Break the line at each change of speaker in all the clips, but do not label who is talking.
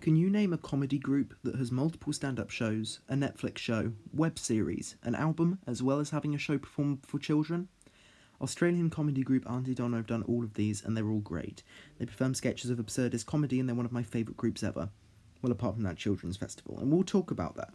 Can you name a comedy group that has multiple stand-up shows, a Netflix show, web series, an album, as well as having a show performed for children? Australian comedy group Aunty Donna have done all of these, and they're all great. They perform sketches of absurdist comedy, and they're one of my favourite groups ever. Well, apart from that children's festival, and we'll talk about that.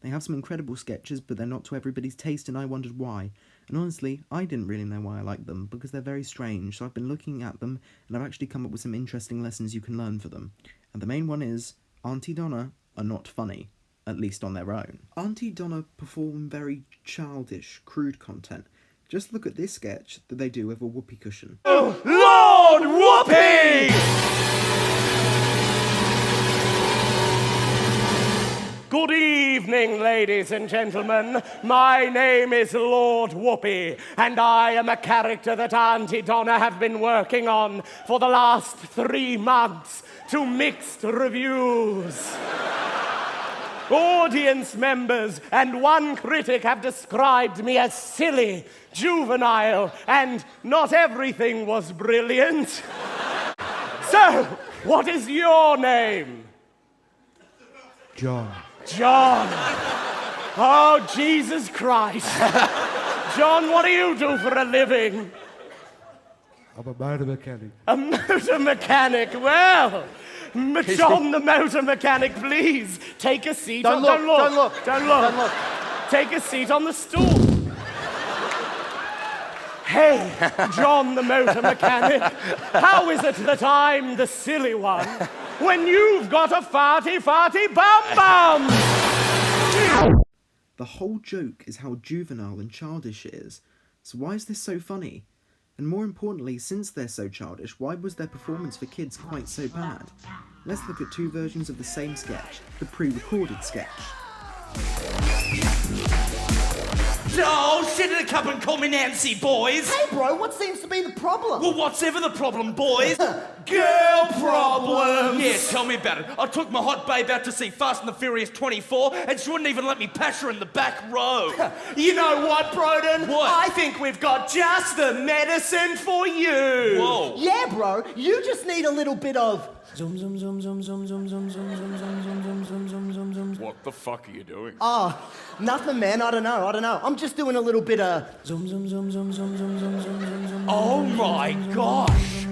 They have some incredible sketches, but they're not to everybody's taste, and I wondered why. And honestly, I didn't really know why I liked them, because they're very strange, so I've been looking at them, and I've actually come up with some interesting lessons you can learn for them. And the main one is, Aunty Donna are not funny, at least on their own. Aunty Donna perform very childish, crude content. Just look at this sketch that they do with a whoopee cushion.
Oh, Lord Whoopee! Good evening, ladies and gentlemen. My name is Lord Whoopee, and I am a character that Aunty Donna have been working on for the last 3 months to mixed reviews. Audience members and one critic have described me as silly, juvenile, and not everything was brilliant. So, what is your name?
John.
John. Oh, Jesus Christ. John, what do you do for a living?
I'm a motor mechanic.
A motor mechanic. Well, John the motor mechanic, please take a seat.
Don't look.
Take a seat on the stool. Hey, John the motor mechanic, how is it that I'm the silly one when you've got a farty bum?
The whole joke is how juvenile and childish it is. So why is this so funny? And more importantly, since they're so childish, why was their performance for kids quite so bad? Let's look at 2 versions of the same sketch, the pre-recorded sketch.
Oh, shit in a cup and call me Nancy, boys.
Hey, bro, what seems to be the problem?
Well, what's ever the problem, boys?
Girl problems.
Yeah, tell me about it. I took my hot babe out to see Fast and the Furious 24, and she wouldn't even let me pass her in the back row.
You know what, Broden?
What?
I think we've got just the medicine for you.
Whoa.
Yeah, bro, you just need a little bit of...
What the fuck are you doing?
Oh, nothing, man. I don't know. I'm just doing a little bit of...
Oh my gosh.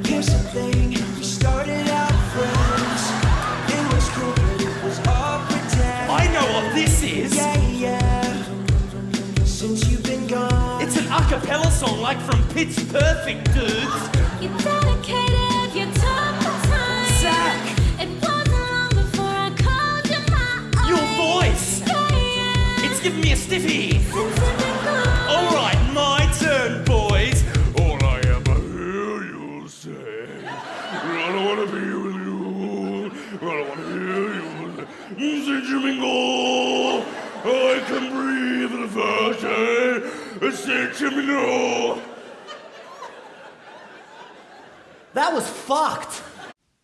Here's the thing, we started out friends. It was cool, but it was all pretend.
I know what this is.
Yeah. Since you've been gone.
It's an a cappella song like from Pitch Perfect, dudes.
You dedicated your time for time.
Zach.
It wasn't long before I called you my
Your
own.
voice.
Yeah.
It's giving me a stiffy.
Since you've been gone.
All right, my turn, boys. All I ever hear you say, I don't want to be with you. I don't want to hear you say, Jimingo, I can breathe for the first time. Say Jimingo.
That was fucked.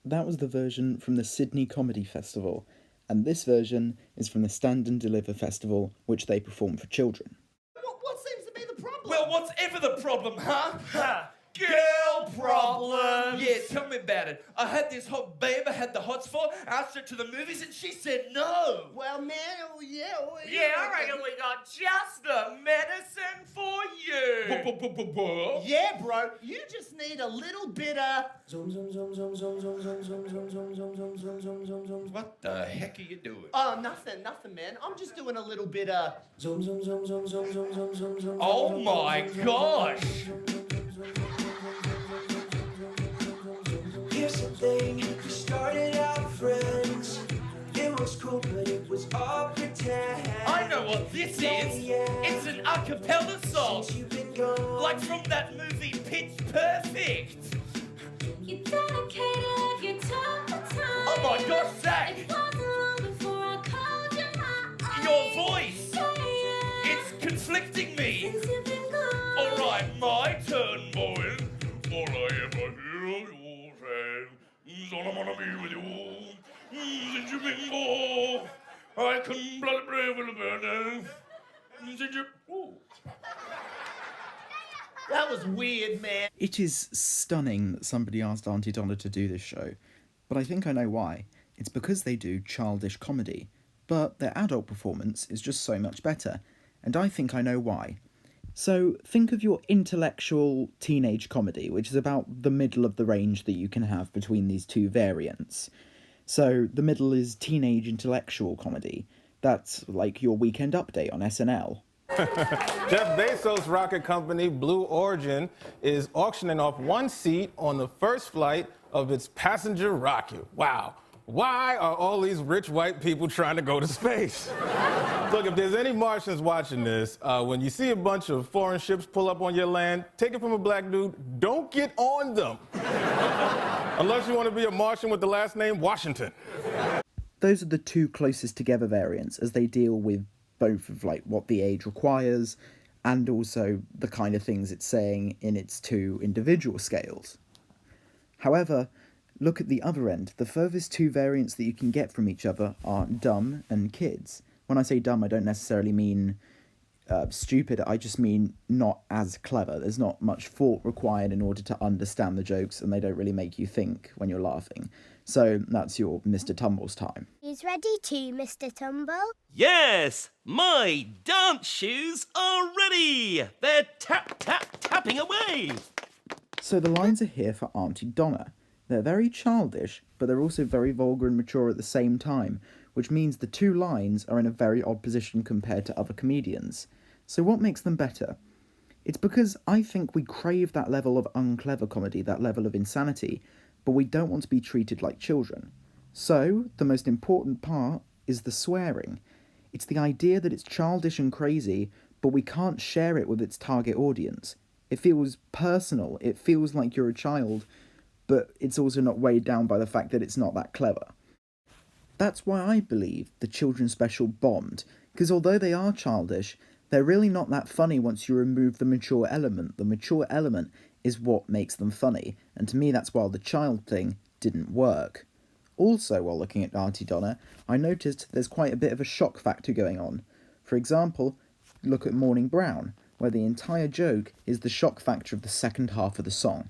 That was the version from the Sydney Comedy Festival, and this version is from the Stand and Deliver Festival, which they perform for children.
What seems to be the problem?
Well, what's ever the problem, huh? Girl problem. Yeah, tell me about it. I had this hot babe I had the hots for, asked her to the movies, and she said no.
Well, man, yeah.
Yeah, I reckon we got just the medicine for you.
Yeah, bro, you just need a little bit of...
What the heck are you doing?
Oh, nothing, man. I'm just doing a little bit of...
Oh my gosh.
Here's the thing, we started out friends. It was cool, but it was all pretend.
I know what this is. It's an a cappella song.
Since you've been gone.
Like from that movie Pitch Perfect.
You dedicated your time for time.
Oh my gosh, Zach.
It wasn't long before I called you my own.
Your voice.
Yeah.
It's conflicting me.
Since you've been gone.
All right, my turn, boys. All I ever hear you say is all I wanna be with you. Since you've been gone, I can bloody brave with a burden. Since you... Ooh.
That was weird, man.
It is stunning that somebody asked Aunty Donna to do this show, but I think I know why. It's because they do childish comedy, but their adult performance is just so much better, and I think I know why. So think of your intellectual teenage comedy, which is about the middle of the range that you can have between these two variants. So the middle is teenage intellectual comedy. That's like your Weekend Update on SNL.
Jeff Bezos' rocket company, Blue Origin, is auctioning off one seat on the first flight of its passenger rocket. Wow. Why are all these rich white people trying to go to space? Look, if there's any Martians watching this, when you see a bunch of foreign ships pull up on your land, take it from a black dude, don't get on them. Unless you want to be a Martian with the last name Washington.
Those are the two closest together variants, as they deal with both of like what the age requires and also the kind of things it's saying in its two individual scales. However, look at the other end. The furthest two variants that you can get from each other are dumb and kids. When I say dumb, I don't necessarily mean stupid, I just mean not as clever. There's not much thought required in order to understand the jokes, and they don't really make you think when you're laughing. So that's your Mr. Tumble's time.
Is ready too, Mr. Tumble?
Yes, my dance shoes are ready. They're tapping away.
So the lines are here for Aunty Donna. They're very childish, but they're also very vulgar and mature at the same time, which means the two lines are in a very odd position compared to other comedians. So what makes them better? It's because I think we crave that level of unclever comedy, that level of insanity, but we don't want to be treated like children. So, the most important part is the swearing. It's the idea that it's childish and crazy, but we can't share it with its target audience. It feels personal, it feels like you're a child, but it's also not weighed down by the fact that it's not that clever. That's why I believe the children's special bombed, because although they are childish, they're really not that funny once you remove the mature element. The mature element is what makes them funny, and to me that's why the child thing didn't work. Also, while looking at Aunty Donna, I noticed there's quite a bit of a shock factor going on. For example, look at Morning Brown, where the entire joke is the shock factor of the second half of the song.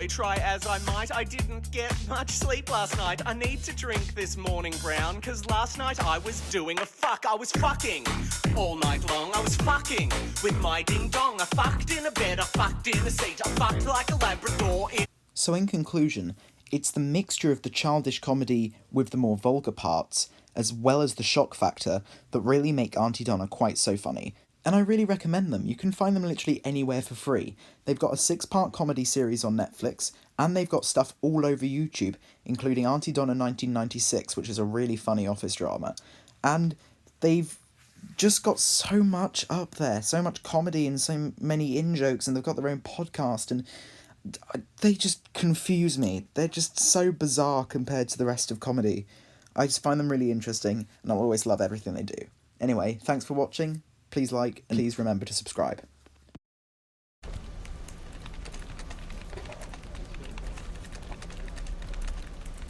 Try as I might, I didn't get much sleep last night. I need to drink this Morning Brown, cause last night I was doing a fuck. I was fucking all night long. I was fucking with my ding dong. I fucked in a bed, I fucked in a seat, I fucked like a Labrador.
So in conclusion, it's the mixture of the childish comedy with the more vulgar parts, as well as the shock factor, that really make Aunty Donna quite so funny. And I really recommend them. You can find them literally anywhere for free. They've got a 6-part comedy series on Netflix, and they've got stuff all over YouTube, including Aunty Donna 1996, which is a really funny office drama. And they've just got so much up there, so much comedy and so many in-jokes, and they've got their own podcast, and they just confuse me. They're just so bizarre compared to the rest of comedy. I just find them really interesting, and I'll always love everything they do. Anyway, thanks for watching. Please like, and please remember to subscribe.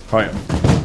Hi.